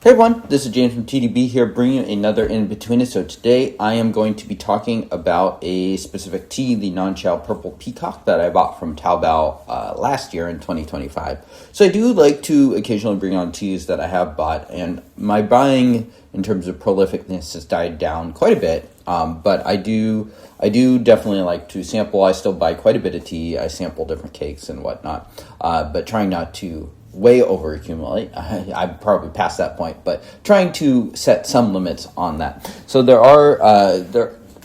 Hey everyone, this is James from TDB here, bringing you another Inbetweenisode. So today I am going to be talking about a specific tea, the Nanqiao Purple Peacock that I bought from Taobao last year in 2025. So I do like to occasionally bring on teas that I have bought, and my buying in terms of prolificness has died down quite a bit. But I do definitely like to sample. I still buy quite a bit of tea. I sample different cakes and whatnot, but trying not to way over accumulate. I'm probably past that point, but trying to set some limits on that. So there are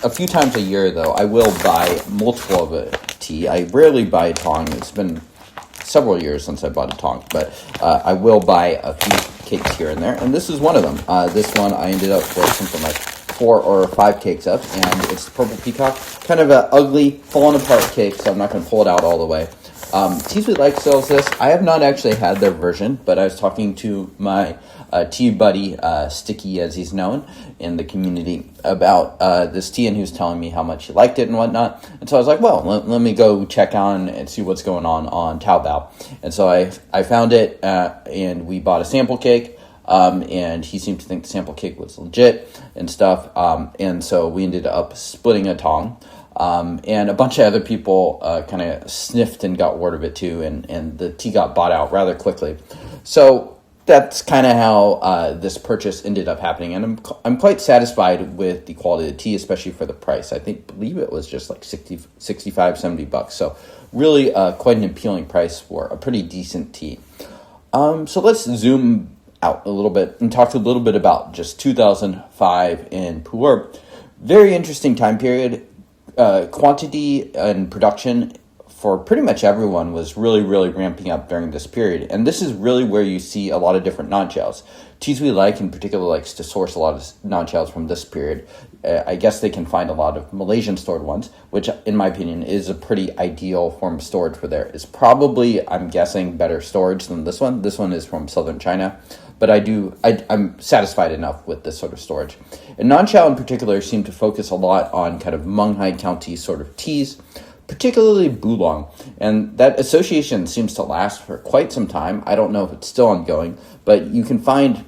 a few times a year though I will buy multiple of a tea. I rarely buy a tong. It's been several years since I bought a tong, but I will buy a few cakes here and there, and this is one of them. This one I ended up with something like 4 or 5 cakes of, and it's the Purple Peacock. Kind of an ugly, falling apart cake, so I'm not going to pull it out all the way. Teas We Like sells this. I have not actually had their version, but I was talking to my tea buddy, Sticky as he's known in the community, about this tea, and he was telling me how much he liked it and whatnot. And so I was like, well, let me go check on and see what's going on Taobao. And so I found it, and we bought a sample cake. And he seemed to think the sample cake was legit and stuff. And so we ended up splitting a tong. And a bunch of other people kind of sniffed and got word of it too, and the tea got bought out rather quickly. So that's kind of how this purchase ended up happening, and I'm quite satisfied with the quality of the tea, especially for the price. I believe it was just like 65, 70 bucks. So really quite an appealing price for a pretty decent tea. So let's zoom out a little bit and talk a little bit about just 2005 in Pu'er. Very interesting time period. Quantity and production for pretty much everyone was really ramping up during this period, and this is really where you see a lot of different Nanqiaos. Teas We Like in particular likes to source a lot of Nanqiaos from this period. I guess they can find a lot of Malaysian stored ones, which in my opinion is a pretty ideal form of storage for there. It's probably, I'm guessing, better storage than this one. This one is from southern China, but I'm satisfied enough with this sort of storage. And Nanqiao in particular seemed to focus a lot on kind of Munghai County sort of teas, particularly Bulong. And that association seems to last for quite some time. I don't know if it's still ongoing, but you can find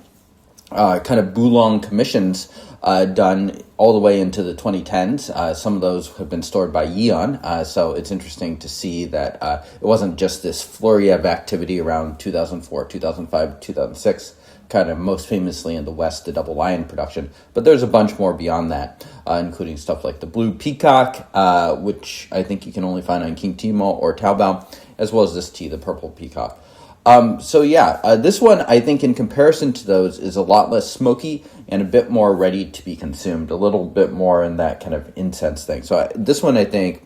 kind of Bulong commissions done all the way into the 2010s. Some of those have been stored by Yeon, so it's interesting to see that it wasn't just this flurry of activity around 2004, 2005, 2006, kind of most famously in the West, the Double Lion production, but there's a bunch more beyond that, including stuff like the Blue Peacock, which I think you can only find on King Timo or Taobao, as well as this tea, the Purple Peacock. This one, I think, in comparison to those, is a lot less smoky and a bit more ready to be consumed, a little bit more in that kind of incense thing. So this one, I think,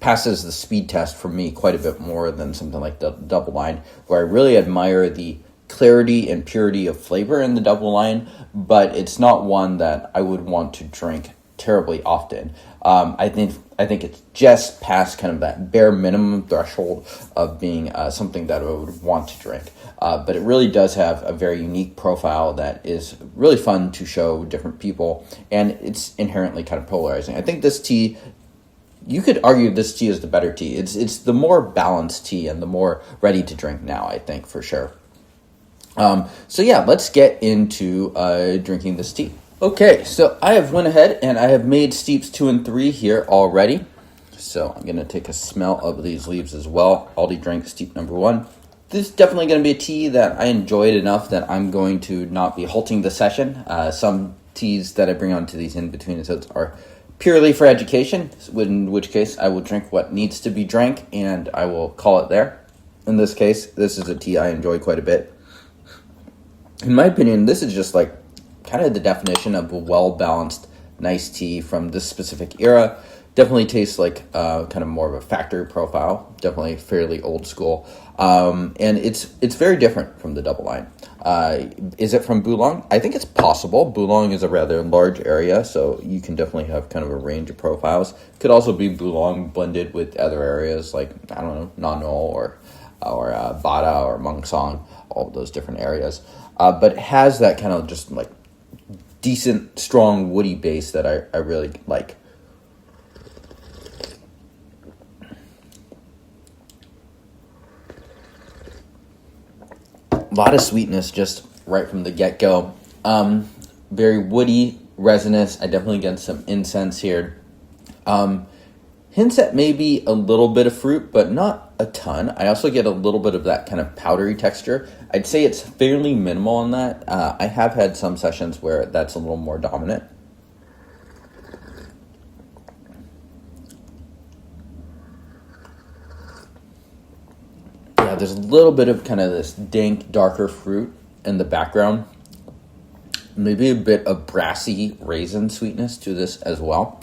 passes the speed test for me quite a bit more than something like the Double Line, where I really admire the clarity and purity of flavor in the Double Line, but it's not one that I would want to drink terribly often. I think it's just past kind of that bare minimum threshold of being something that I would want to drink. But it really does have a very unique profile that is really fun to show different people, and it's inherently kind of polarizing. I think this tea, you could argue this tea is the better tea. It's the more balanced tea and the more ready to drink now, I think, for sure. Let's get into drinking this tea. Okay, so I have went ahead and I have made steeps 2 and 3 here already. So I'm going to take a smell of these leaves as well. Already drank steep number 1. This is definitely going to be a tea that I enjoyed enough that I'm going to not be halting the session. Some teas that I bring onto these in-between-isodes are purely for education, in which case I will drink what needs to be drank and I will call it there. In this case, this is a tea I enjoy quite a bit. In my opinion, this is just like kind of the definition of a well-balanced, nice tea from this specific era. Definitely tastes like kind of more of a factory profile. Definitely fairly old school. And it's very different from the Double Line. Is it from Bulong? I think it's possible. Bulong is a rather large area, so you can definitely have kind of a range of profiles. Could also be Bulong blended with other areas like, I don't know, Nanol or Bada or Mungsong, all of those different areas. But it has that kind of just like decent, strong, woody base that I really like. A lot of sweetness just right from the get-go. Very woody, resinous. I definitely get some incense here. Hints at maybe a little bit of fruit, but not a ton. I also get a little bit of that kind of powdery texture. I'd say it's fairly minimal on that. I have had some sessions where that's a little more dominant. Yeah, there's a little bit of kind of this dank, darker fruit in the background. Maybe a bit of brassy raisin sweetness to this as well.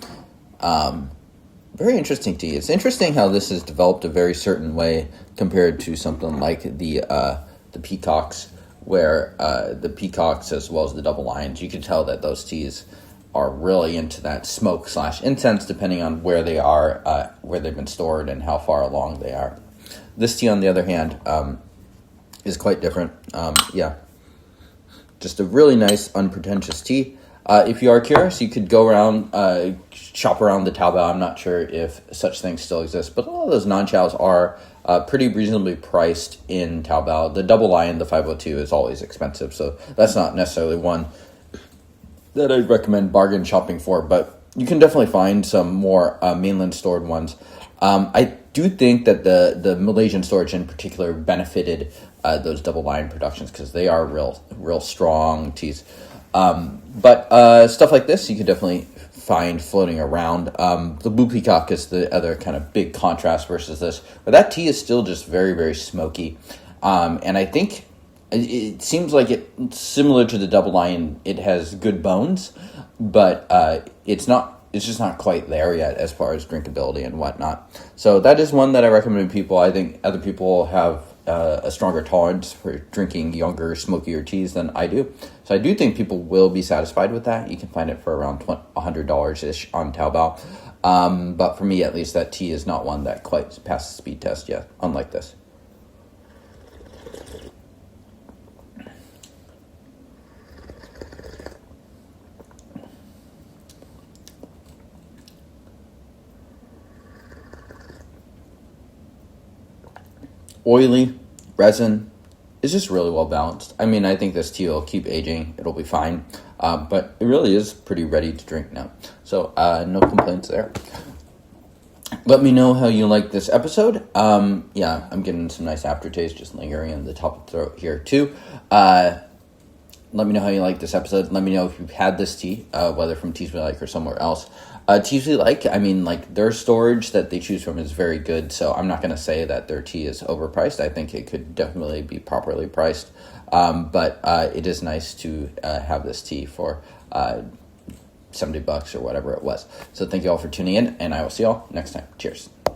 Very interesting tea. It's interesting how this is developed a very certain way compared to something like the Peacocks, where the Peacocks as well as the Double Lions, you can tell that those teas are really into that smoke / incense, depending on where they are, where they've been stored, and how far along they are. This tea, on the other hand, is quite different. Just a really nice, unpretentious tea. If you are curious, you could go around, shop around the Taobao. I'm not sure if such things still exist, but a lot of those Nanqiaos are pretty reasonably priced in Taobao. The Double Lion, the 502, is always expensive, so that's not necessarily one that I'd recommend bargain shopping for, but you can definitely find some more mainland stored ones. I do think that the Malaysian storage in particular benefited those Double Lion productions because they are real strong teas. But stuff like this you could definitely find floating around. The Blue Peacock is the other kind of big contrast versus this, but that tea is still just very, very smoky. And I think it seems like it's similar to the Double Lion. It has good bones, but it's just not quite there yet as far as drinkability and whatnot. So that is one that I recommend to people. I think other people have a stronger tolerance for drinking younger, smokier teas than I do. So I do think people will be satisfied with that. You can find it for around $100-ish on Taobao. But for me, at least, that tea is not one that quite passed the speed test yet, unlike this. Oily, resin, is just really well balanced. I mean, I think this tea will keep aging. It'll be fine. But it really is pretty ready to drink now. So no complaints there. Let me know how you like this episode. I'm getting some nice aftertaste just lingering in the top of the throat here too. Let me know how you like this episode. Let me know if you've had this tea, whether from Teas We Like or somewhere else. Teas We Like, I mean, like, their storage that they choose from is very good, so I'm not going to say that their tea is overpriced. I think it could definitely be properly priced, but it is nice to have this tea for $70 or whatever it was. So thank you all for tuning in, and I will see you all next time. Cheers.